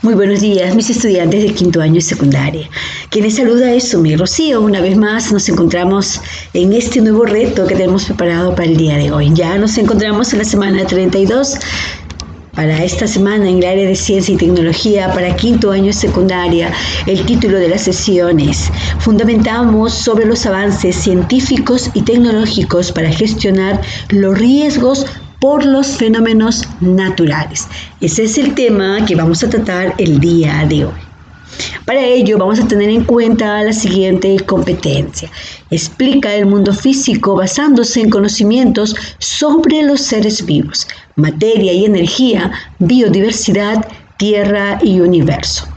Muy buenos días, mis estudiantes de quinto año de secundaria. Quien les saluda es Sumi Rocío. Una vez más nos encontramos en este nuevo reto que tenemos preparado para el día de hoy. Ya nos encontramos en la semana 32. Para esta semana en el área de ciencia y tecnología para quinto año de secundaria, el título de la sesión es Fundamentamos sobre los avances científicos y tecnológicos para gestionar los riesgos por los fenómenos naturales. Ese es el tema que vamos a tratar el día de hoy. Para ello vamos a tener en cuenta la siguiente competencia. Explica el mundo físico basándose en conocimientos sobre los seres vivos, materia y energía, biodiversidad, tierra y universo.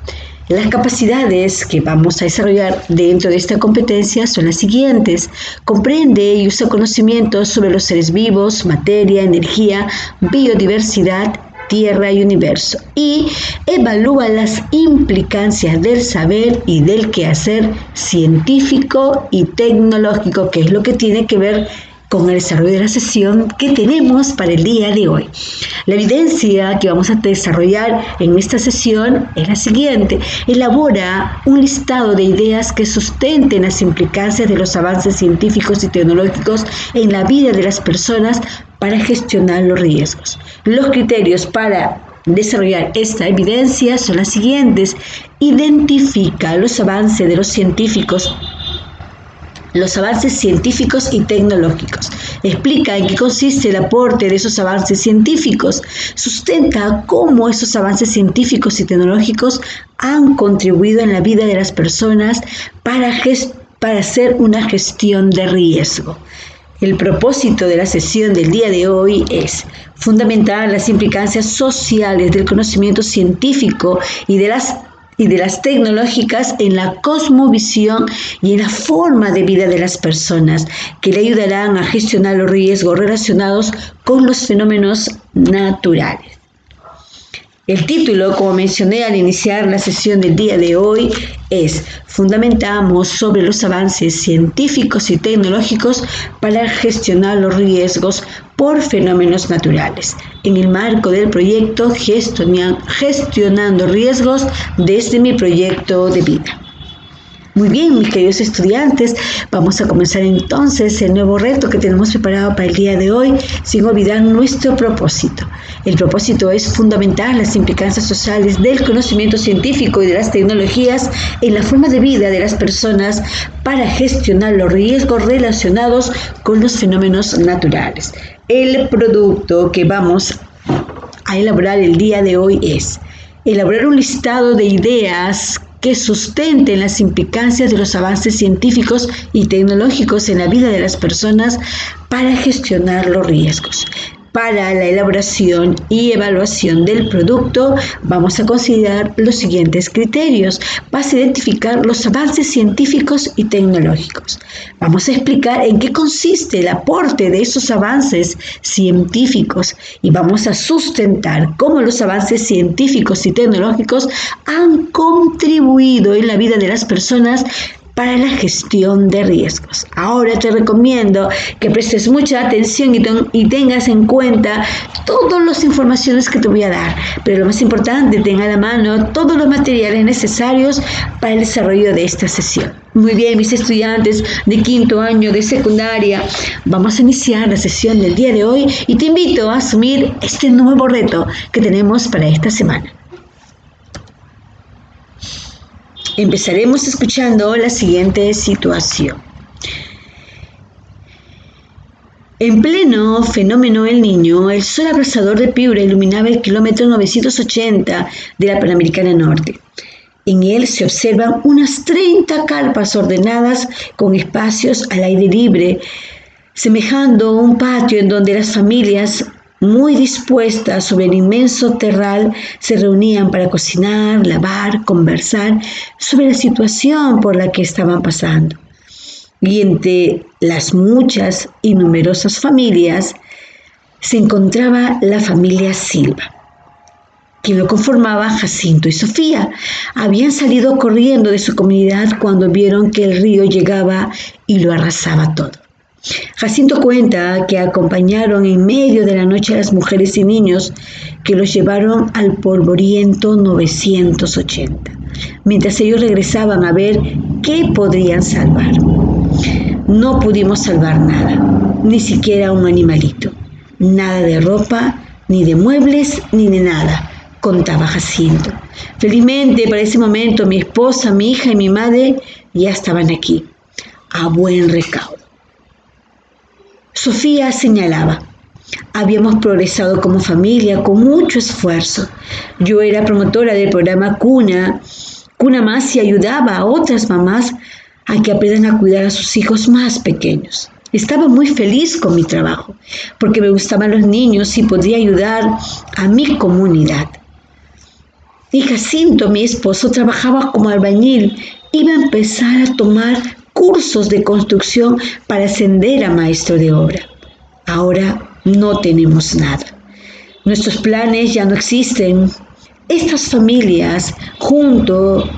Las capacidades que vamos a desarrollar dentro de esta competencia son las siguientes. Comprende y usa conocimientos sobre los seres vivos, materia, energía, biodiversidad, tierra y universo. Y evalúa las implicancias del saber y del quehacer científico y tecnológico, que es lo que tiene que ver con el desarrollo de la sesión que tenemos para el día de hoy. La evidencia que vamos a desarrollar en esta sesión es la siguiente. Elabora un listado de ideas que sustenten las implicancias de los avances científicos y tecnológicos en la vida de las personas para gestionar los riesgos. Los criterios para desarrollar esta evidencia son las siguientes. Identifica los avances científicos y tecnológicos. Explica en qué consiste el aporte de esos avances científicos. Sustenta cómo esos avances científicos y tecnológicos han contribuido en la vida de las personas para hacer una gestión de riesgo. El propósito de la sesión del día de hoy es fundamentar las implicancias sociales del conocimiento científico y de las tecnológicas en la cosmovisión y en la forma de vida de las personas, que le ayudarán a gestionar los riesgos relacionados con los fenómenos naturales. El título, como mencioné al iniciar la sesión del día de hoy, es Fundamentamos sobre los avances científicos y tecnológicos para gestionar los riesgos por fenómenos naturales, en el marco del proyecto Gestionando Riesgos desde mi proyecto de vida. Muy bien, mis queridos estudiantes, vamos a comenzar entonces el nuevo reto que tenemos preparado para el día de hoy, sin olvidar nuestro propósito. El propósito es fundamentar las implicancias sociales del conocimiento científico y de las tecnologías en la forma de vida de las personas para gestionar los riesgos relacionados con los fenómenos naturales. El producto que vamos a elaborar el día de hoy es elaborar un listado de ideas que sustenten las implicancias de los avances científicos y tecnológicos en la vida de las personas para gestionar los riesgos. Para la elaboración y evaluación del producto vamos a considerar los siguientes criterios. Vas a identificar los avances científicos y tecnológicos. Vamos a explicar en qué consiste el aporte de esos avances científicos y vamos a sustentar cómo los avances científicos y tecnológicos han contribuido en la vida de las personas para la gestión de riesgos. Ahora te recomiendo que prestes mucha atención y tengas en cuenta todas las informaciones que te voy a dar, pero lo más importante, tenga a la mano todos los materiales necesarios para el desarrollo de esta sesión. Muy bien, mis estudiantes de quinto año de secundaria, vamos a iniciar la sesión del día de hoy y te invito a asumir este nuevo reto que tenemos para esta semana. Empezaremos escuchando la siguiente situación. En pleno fenómeno El Niño, el sol abrasador de Piura iluminaba el kilómetro 980 de la Panamericana Norte. En él se observan unas 30 carpas ordenadas con espacios al aire libre, semejando un patio en donde las familias muy dispuestas sobre el inmenso terral, se reunían para cocinar, lavar, conversar sobre la situación por la que estaban pasando. Y entre las muchas y numerosas familias se encontraba la familia Silva, quien lo conformaba Jacinto y Sofía. Habían salido corriendo de su comunidad cuando vieron que el río llegaba y lo arrasaba todo. Jacinto cuenta que acompañaron en medio de la noche a las mujeres y niños que los llevaron al polvoriento 980, mientras ellos regresaban a ver qué podrían salvar. No pudimos salvar nada, ni siquiera un animalito, nada de ropa, ni de muebles, ni de nada, contaba Jacinto. Felizmente para ese momento mi esposa, mi hija y mi madre ya estaban aquí, a buen recaudo. Sofía señalaba: habíamos progresado como familia con mucho esfuerzo. Yo era promotora del programa Cuna Más, y ayudaba a otras mamás a que aprendan a cuidar a sus hijos más pequeños. Estaba muy feliz con mi trabajo porque me gustaban los niños y podía ayudar a mi comunidad. Y Jacinto, mi esposo, trabajaba como albañil. Iba a empezar a tomar cursos de construcción para ascender a maestro de obra. Ahora no tenemos nada. Nuestros planes ya no existen. Estas familias, junto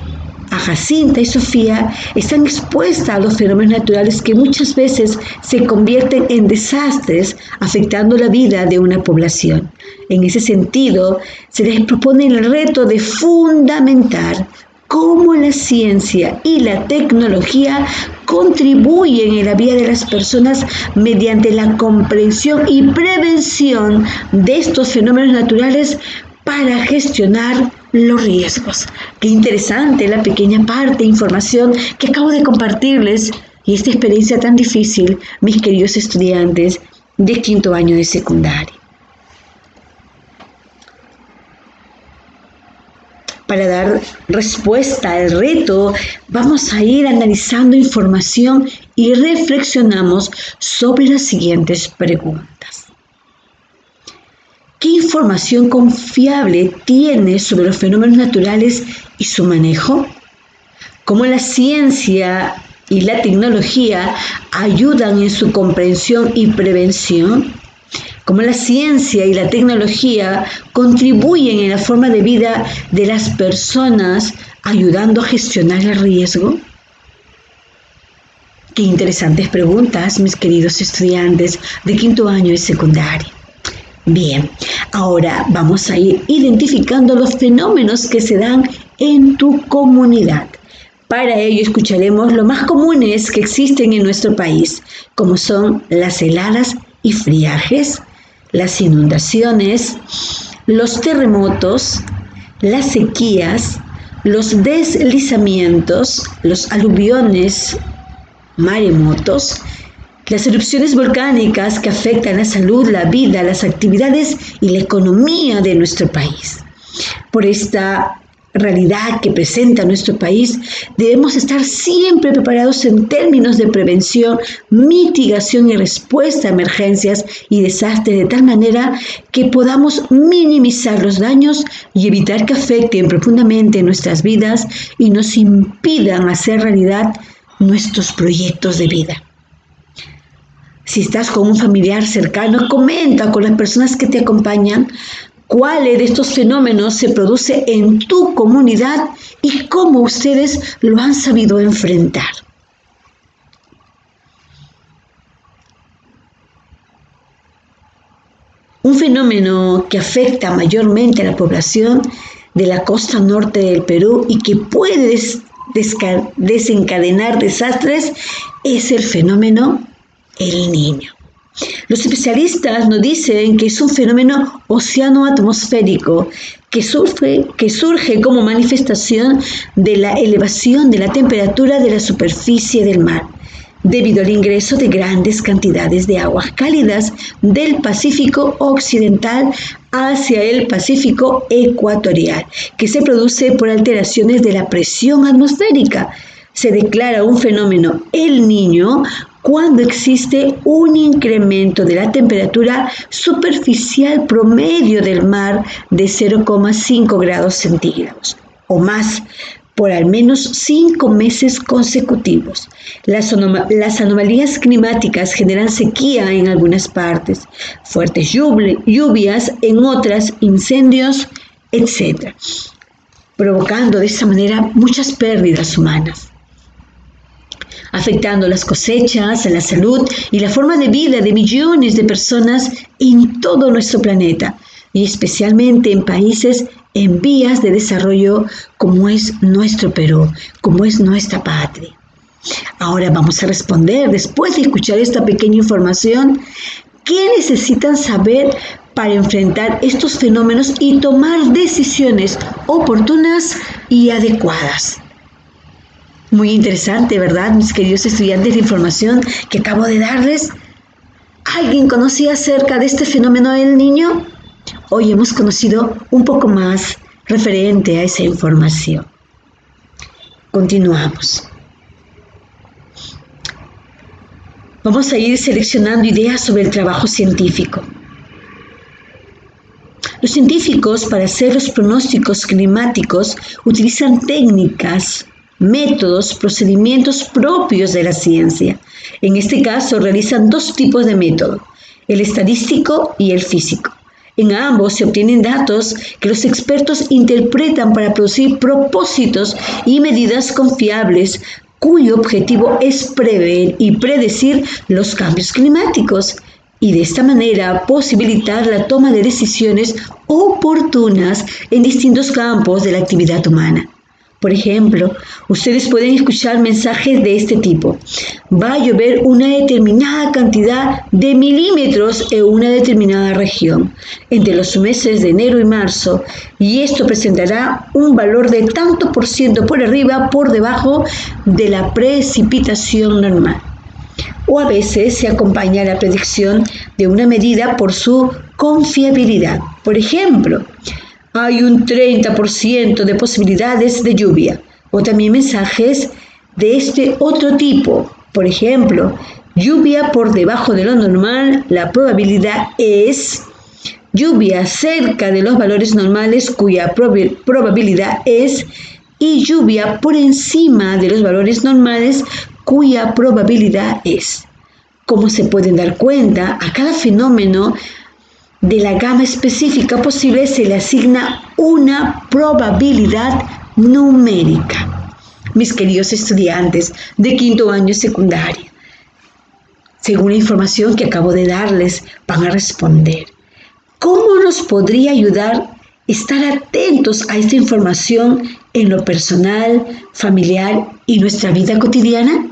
a Jacinta y Sofía, están expuestas a los fenómenos naturales que muchas veces se convierten en desastres, afectando la vida de una población. En ese sentido, se les propone el reto de fundamentar cómo la ciencia y la tecnología contribuyen en la vida de las personas mediante la comprensión y prevención de estos fenómenos naturales para gestionar los riesgos. Qué interesante la pequeña parte de información que acabo de compartirles y esta experiencia tan difícil, mis queridos estudiantes de 5º año de secundaria. Para dar respuesta al reto, vamos a ir analizando información y reflexionamos sobre las siguientes preguntas. ¿Qué información confiable tiene sobre los fenómenos naturales y su manejo? ¿Cómo la ciencia y la tecnología ayudan en su comprensión y prevención? ¿Cómo la ciencia y la tecnología contribuyen en la forma de vida de las personas, ayudando a gestionar el riesgo? Qué interesantes preguntas, mis queridos estudiantes de 5º año de secundaria. Bien, ahora vamos a ir identificando los fenómenos que se dan en tu comunidad. Para ello escucharemos los más comunes que existen en nuestro país, como son las heladas y friajes, las inundaciones, los terremotos, las sequías, los deslizamientos, los aluviones, maremotos, las erupciones volcánicas que afectan la salud, la vida, las actividades y la economía de nuestro país. Por esta realidad que presenta nuestro país, debemos estar siempre preparados en términos de prevención, mitigación y respuesta a emergencias y desastres, de tal manera que podamos minimizar los daños y evitar que afecten profundamente nuestras vidas y nos impidan hacer realidad nuestros proyectos de vida. Si estás con un familiar cercano, comenta con las personas que te acompañan cuáles de estos fenómenos se produce en tu comunidad y cómo ustedes lo han sabido enfrentar. Un fenómeno que afecta mayormente a la población de la costa norte del Perú y que puede desencadenar desastres es el fenómeno El Niño. Los especialistas nos dicen que es un fenómeno oceano-atmosférico que surge como manifestación de la elevación de la temperatura de la superficie del mar, debido al ingreso de grandes cantidades de aguas cálidas del Pacífico Occidental hacia el Pacífico Ecuatorial, que se produce por alteraciones de la presión atmosférica. Se declara un fenómeno El Niño cuando existe un incremento de la temperatura superficial promedio del mar de 0,5 grados centígrados o más por al menos 5 meses consecutivos. Las anomalías climáticas generan sequía en algunas partes, fuertes lluvias en otras, incendios, etc., provocando de esta manera muchas pérdidas humanas. afectando las cosechas, la salud y la forma de vida de millones de personas en todo nuestro planeta, y especialmente en países en vías de desarrollo como es nuestro Perú, como es nuestra patria. Ahora vamos a responder, después de escuchar esta pequeña información, ¿qué necesitan saber para enfrentar estos fenómenos y tomar decisiones oportunas y adecuadas? Muy interesante, ¿verdad, mis queridos estudiantes, la información que acabo de darles? ¿Alguien conocía acerca de este fenómeno del niño? Hoy hemos conocido un poco más referente a esa información. Continuamos. Vamos a ir seleccionando ideas sobre el trabajo científico. Los científicos, para hacer los pronósticos climáticos, utilizan técnicas, métodos, procedimientos propios de la ciencia. En este caso, realizan dos tipos de método, el estadístico y el físico. En ambos se obtienen datos que los expertos interpretan para producir propósitos y medidas confiables, cuyo objetivo es prever y predecir los cambios climáticos y de esta manera posibilitar la toma de decisiones oportunas en distintos campos de la actividad humana. Por ejemplo, ustedes pueden escuchar mensajes de este tipo: va a llover una determinada cantidad de milímetros en una determinada región entre los meses de enero y marzo, y esto presentará un valor de tanto por ciento por arriba, por debajo de la precipitación normal. O a veces se acompaña la predicción de una medida por su confiabilidad. Por ejemplo, hay un 30% de posibilidades de lluvia. O también mensajes de este otro tipo. Por ejemplo, lluvia por debajo de lo normal, la probabilidad es lluvia cerca de los valores normales, cuya probabilidad es, y lluvia por encima de los valores normales, cuya probabilidad es. Como se pueden dar cuenta, a cada fenómeno de la gama específica posible se le asigna una probabilidad numérica. Mis queridos estudiantes de quinto año secundaria, según la información que acabo de darles, van a responder: ¿cómo nos podría ayudar estar atentos a esta información en lo personal, familiar y nuestra vida cotidiana?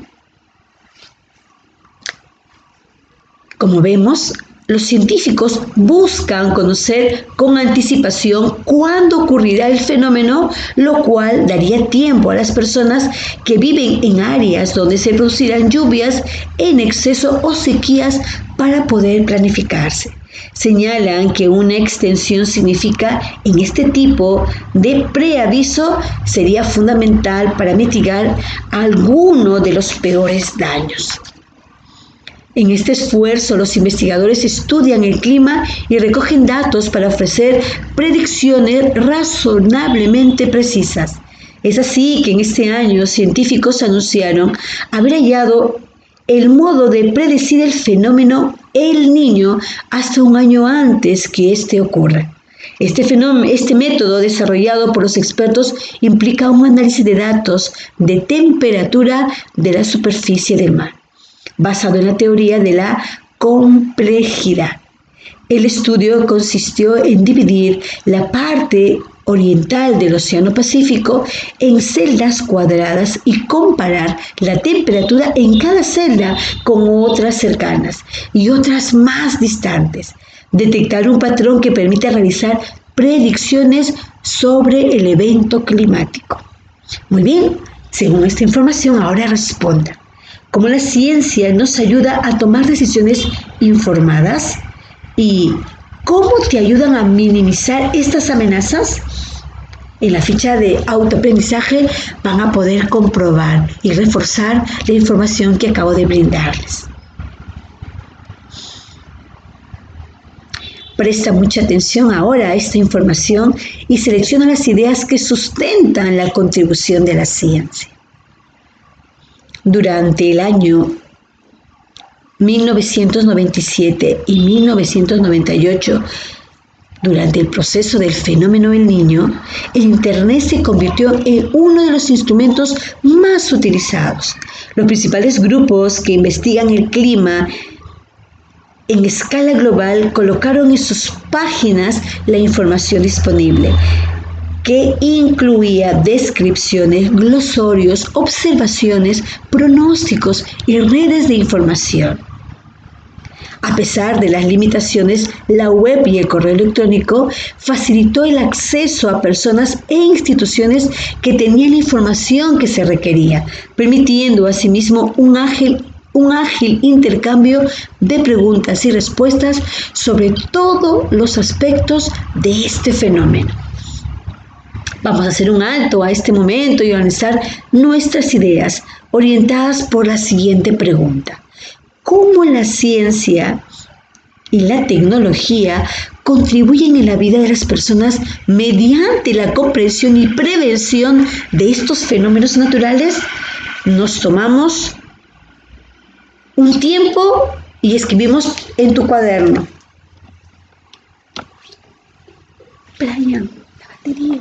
Como vemos, los científicos buscan conocer con anticipación cuándo ocurrirá el fenómeno, lo cual daría tiempo a las personas que viven en áreas donde se producirán lluvias en exceso o sequías para poder planificarse. Señalan que una extensión significa en este tipo de preaviso sería fundamental para mitigar alguno de los peores daños. En este esfuerzo, los investigadores estudian el clima y recogen datos para ofrecer predicciones razonablemente precisas. Es así que en este año científicos anunciaron haber hallado el modo de predecir el fenómeno El Niño hasta un año antes que este ocurra. Este método desarrollado por los expertos implica un análisis de datos de temperatura de la superficie del mar, basado en la teoría de la complejidad. El estudio consistió en dividir la parte oriental del Océano Pacífico en celdas cuadradas y comparar la temperatura en cada celda con otras cercanas y otras más distantes. Detectar un patrón que permita realizar predicciones sobre el evento climático. Muy bien, según esta información, ahora responda: ¿cómo la ciencia nos ayuda a tomar decisiones informadas? ¿Y cómo te ayudan a minimizar estas amenazas? En la ficha de autoaprendizaje van a poder comprobar y reforzar la información que acabo de brindarles. Presta mucha atención ahora a esta información y selecciona las ideas que sustentan la contribución de la ciencia. Durante el año 1997 y 1998, Durante el proceso del fenómeno del Niño, el Internet se convirtió en uno de los instrumentos más utilizados. Los principales grupos que investigan el clima en escala global colocaron en sus páginas la información disponible, que incluía descripciones, glosarios, observaciones, pronósticos y redes de información. A pesar de las limitaciones, la web y el correo electrónico facilitó el acceso a personas e instituciones que tenían la información que se requería, permitiendo asimismo un ágil intercambio de preguntas y respuestas sobre todos los aspectos de este fenómeno. Vamos a hacer un alto a este momento y analizar nuestras ideas orientadas por la siguiente pregunta. ¿Cómo la ciencia y la tecnología contribuyen en la vida de las personas mediante la comprensión y prevención de estos fenómenos naturales? Nos tomamos un tiempo y escribimos en tu cuaderno. Brian, la batería.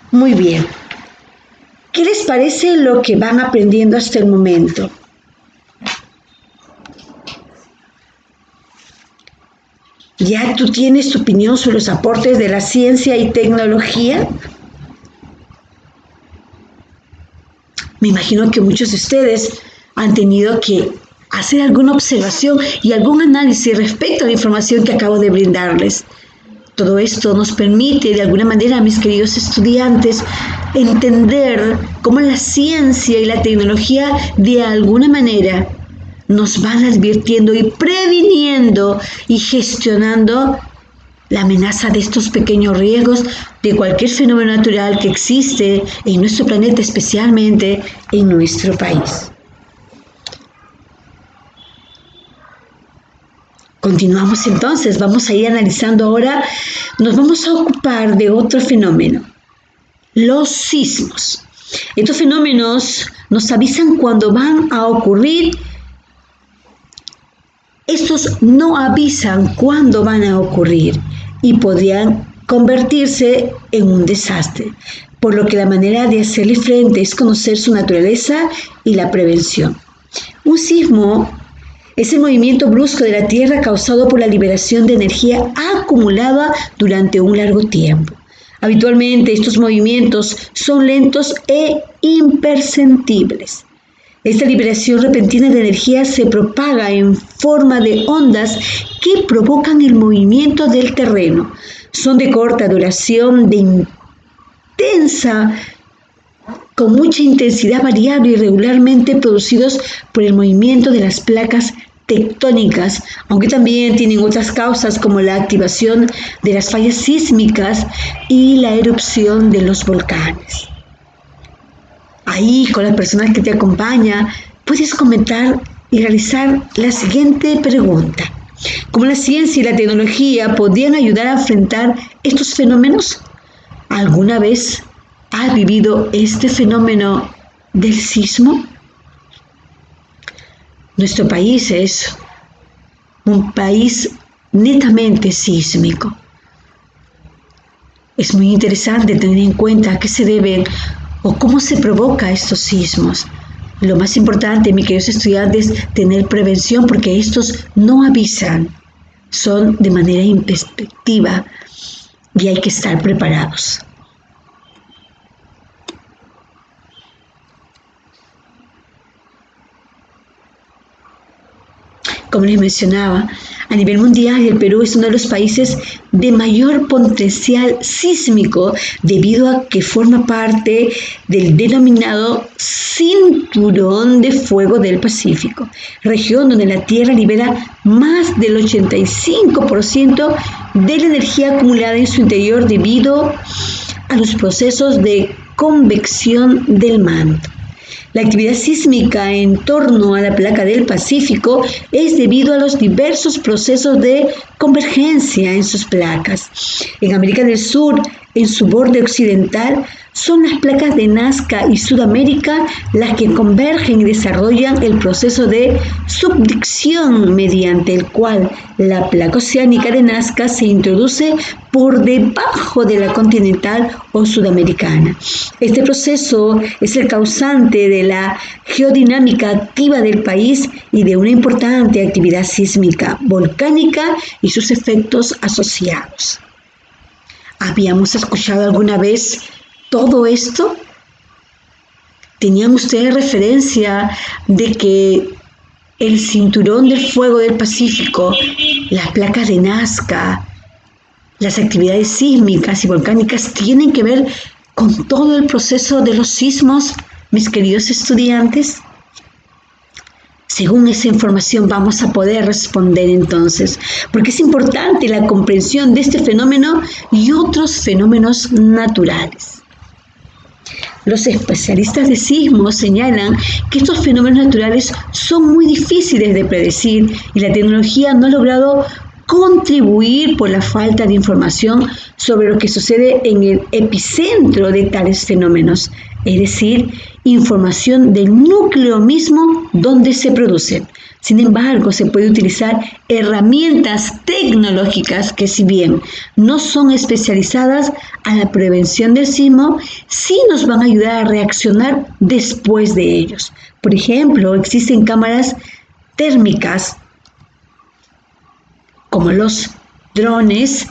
Muy bien. ¿Qué les parece lo que van aprendiendo hasta el momento? ¿Ya tú tienes tu opinión sobre los aportes de la ciencia y tecnología? Me imagino que muchos de ustedes han tenido que hacer alguna observación y algún análisis respecto a la información que acabo de brindarles. Todo esto nos permite, de alguna manera, mis queridos estudiantes, entender cómo la ciencia y la tecnología, de alguna manera, nos van advirtiendo y previniendo y gestionando la amenaza de estos pequeños riesgos de cualquier fenómeno natural que existe en nuestro planeta, especialmente en nuestro país. Continuamos entonces, vamos a ir analizando ahora, nos vamos a ocupar de otro fenómeno, los sismos. Estos fenómenos nos avisan cuando van a ocurrir, estos no avisan cuándo van a ocurrir y podrían convertirse en un desastre, por lo que la manera de hacerle frente es conocer su naturaleza y la prevención. Un sismo es el movimiento brusco de la Tierra causado por la liberación de energía acumulada durante un largo tiempo. Habitualmente estos movimientos son lentos e imperceptibles. Esta liberación repentina de energía se propaga en forma de ondas que provocan el movimiento del terreno. Son de corta duración, con mucha intensidad variable y regularmente producidos por el movimiento de las placas tectónicas, aunque también tienen otras causas como la activación de las fallas sísmicas y la erupción de los volcanes. Ahí, con las personas que te acompañan, puedes comentar y realizar la siguiente pregunta. ¿Cómo la ciencia y la tecnología podrían ayudar a enfrentar estos fenómenos? ¿Alguna vez has vivido este fenómeno del sismo? Nuestro país es un país netamente sísmico. Es muy interesante tener en cuenta a qué se deben o cómo se provoca estos sismos. Lo más importante, mis queridos estudiantes, es tener prevención porque estos no avisan, son de manera intempestiva y hay que estar preparados. Como les mencionaba, a nivel mundial el Perú es uno de los países de mayor potencial sísmico debido a que forma parte del denominado Cinturón de Fuego del Pacífico, región donde la Tierra libera más del 85% de la energía acumulada en su interior debido a los procesos de convección del manto. La actividad sísmica en torno a la placa del Pacífico es debido a los diversos procesos de convergencia en sus placas. En América del Sur, en su borde occidental, son las placas de Nazca y Sudamérica las que convergen y desarrollan el proceso de subducción mediante el cual la placa oceánica de Nazca se introduce por debajo de la continental o sudamericana. Este proceso es el causante de la geodinámica activa del país y de una importante actividad sísmica, volcánica y sus efectos asociados. ¿Habíamos escuchado alguna vez todo esto? ¿Tenían ustedes referencia de que el cinturón del fuego del Pacífico, las placas de Nazca, las actividades sísmicas y volcánicas tienen que ver con todo el proceso de los sismos, mis queridos estudiantes? Según esa información vamos a poder responder entonces, porque es importante la comprensión de este fenómeno y otros fenómenos naturales. Los especialistas de sismos señalan que estos fenómenos naturales son muy difíciles de predecir y la tecnología no ha logrado contribuir por la falta de información sobre lo que sucede en el epicentro de tales fenómenos, es decir, información del núcleo mismo donde se producen. Sin embargo, se puede utilizar herramientas tecnológicas que, si bien no son especializadas a la prevención del sismo, sí nos van a ayudar a reaccionar después de ellos. Por ejemplo, existen cámaras térmicas como los drones,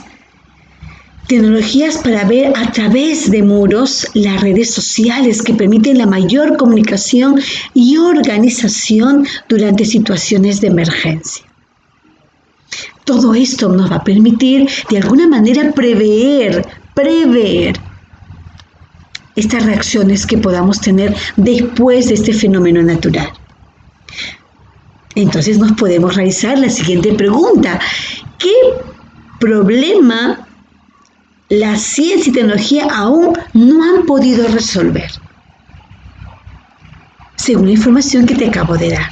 tecnologías para ver a través de muros, las redes sociales que permiten la mayor comunicación y organización durante situaciones de emergencia. Todo esto nos va a permitir de alguna manera prever estas reacciones que podamos tener después de este fenómeno natural. Entonces nos podemos realizar la siguiente pregunta: ¿qué problema la ciencia y tecnología aún no han podido resolver? Según la información que te acabo de dar,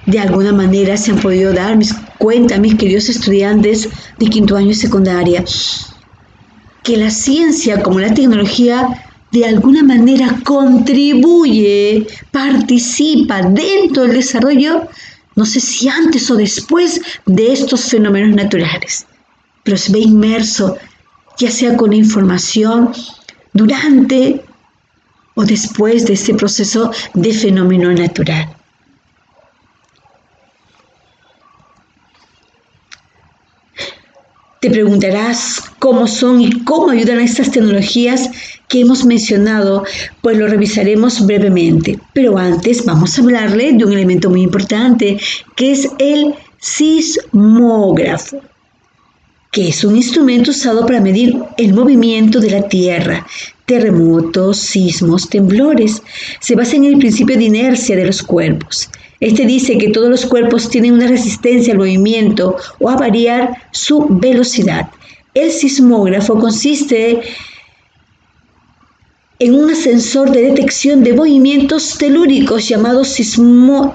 de alguna manera se han podido dar cuenta, mis queridos estudiantes de quinto año y secundaria, que la ciencia como la tecnología de alguna manera contribuye, participa dentro del desarrollo, no sé si antes o después de estos fenómenos naturales, pero se ve inmerso, ya sea con información durante o después de este proceso de fenómeno natural. Te preguntarás cómo son y cómo ayudan a estas tecnologías que hemos mencionado, pues lo revisaremos brevemente. Pero antes vamos a hablarle de un elemento muy importante, que es el sismógrafo, que es un instrumento usado para medir el movimiento de la Tierra, terremotos, sismos, temblores. Se basa en el principio de inercia de los cuerpos. Este dice que todos los cuerpos tienen una resistencia al movimiento o a variar su velocidad. El sismógrafo consiste en un sensor de detección de movimientos telúricos llamado sismómetro,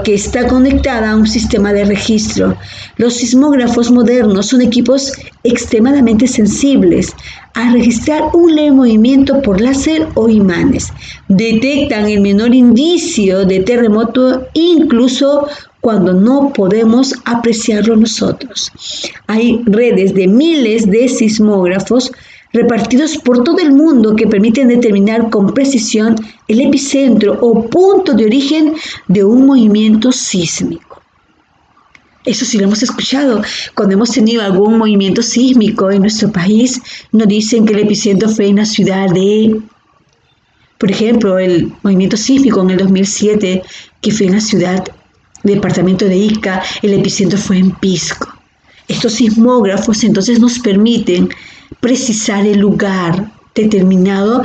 que está conectada a un sistema de registro. Los sismógrafos modernos son equipos extremadamente sensibles a registrar un leve movimiento por láser o imanes. Detectan el menor indicio de terremoto incluso cuando no podemos apreciarlo nosotros. Hay redes de miles de sismógrafos repartidos por todo el mundo que permiten determinar con precisión el epicentro o punto de origen de un movimiento sísmico. Eso sí lo hemos escuchado. Cuando hemos tenido algún movimiento sísmico en nuestro país, nos dicen que el epicentro fue en la ciudad de, por ejemplo, el movimiento sísmico en el 2007, que fue en la ciudad, departamento de Ica, el epicentro fue en Pisco. Estos sismógrafos entonces nos permiten precisar el lugar determinado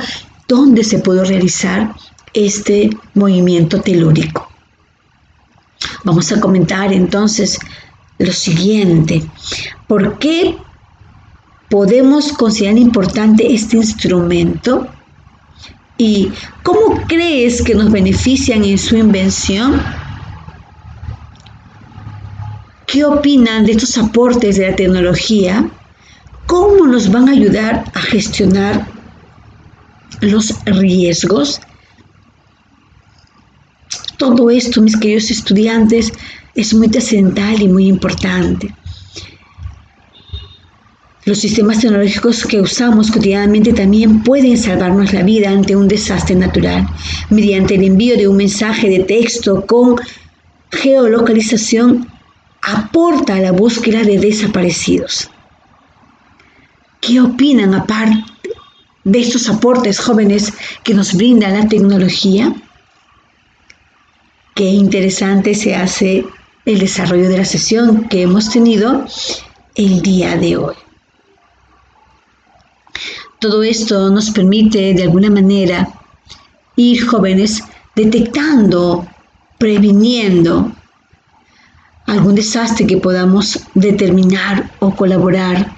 donde se puede realizar este movimiento telúrico. Vamos a comentar entonces lo siguiente: ¿por qué podemos considerar importante este instrumento? ¿Y cómo crees que nos benefician en su invención? ¿Qué opinan de estos aportes de la tecnología? ¿Cómo nos van a ayudar a gestionar los riesgos? Todo esto, mis queridos estudiantes, es muy trascendental y muy importante. Los sistemas tecnológicos que usamos cotidianamente también pueden salvarnos la vida ante un desastre natural, mediante el envío de un mensaje de texto con geolocalización, aporta a la búsqueda de desaparecidos. ¿Qué opinan aparte de estos aportes, jóvenes, que nos brinda la tecnología? Qué interesante se hace el desarrollo de la sesión que hemos tenido el día de hoy. Todo esto nos permite, de alguna manera, ir, jóvenes, detectando, previniendo algún desastre que podamos determinar o colaborar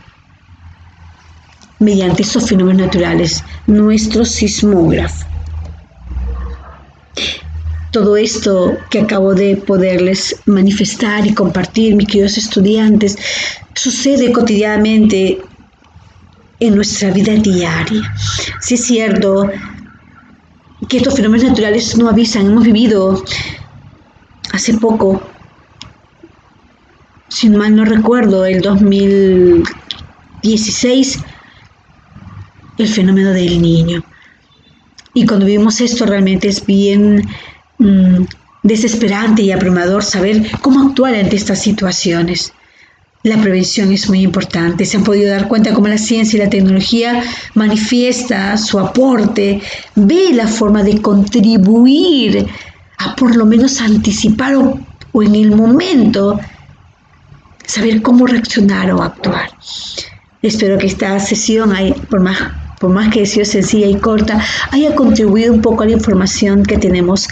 mediante estos fenómenos naturales, nuestro sismógrafo. Todo esto que acabo de poderles manifestar y compartir, mis queridos estudiantes, sucede cotidianamente en nuestra vida diaria. Sí es cierto que estos fenómenos naturales no avisan. Hemos vivido hace poco, si mal no recuerdo, el 2016, el fenómeno del Niño. Y cuando vivimos esto realmente es bien desesperante y abrumador saber cómo actuar ante estas situaciones. La prevención es muy importante. Se han podido dar cuenta cómo la ciencia y la tecnología manifiesta su aporte, ve la forma de contribuir a por lo menos anticipar o en el momento saber cómo reaccionar o actuar. Espero que esta sesión, por más que haya sido sencilla y corta, haya contribuido un poco a la información que tenemos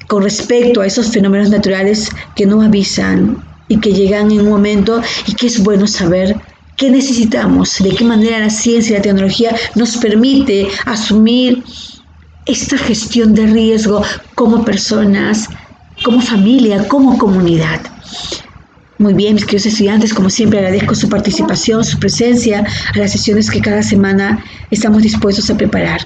con respecto a esos fenómenos naturales que no avisan y que llegan en un momento, y que es bueno saber qué necesitamos, de qué manera la ciencia y la tecnología nos permite asumir esta gestión de riesgo como personas, como familia, como comunidad. Muy bien, mis queridos estudiantes, como siempre agradezco su participación, su presencia a las sesiones que cada semana estamos dispuestos a preparar.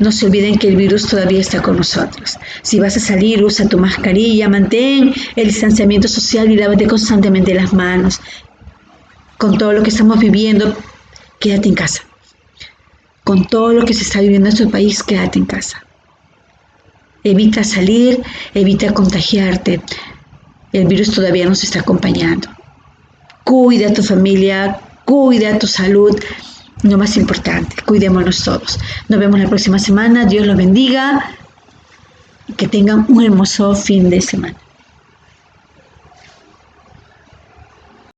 No se olviden que el virus todavía está con nosotros. Si vas a salir, usa tu mascarilla, mantén el distanciamiento social y lávate constantemente las manos. Con todo lo que estamos viviendo, quédate en casa. Con todo lo que se está viviendo en nuestro país, quédate en casa. Evita salir, evita contagiarte. El virus todavía nos está acompañando. Cuida a tu familia, cuida a tu salud. Lo más importante, cuidémonos todos. Nos vemos la próxima semana. Dios los bendiga y que tengan un hermoso fin de semana.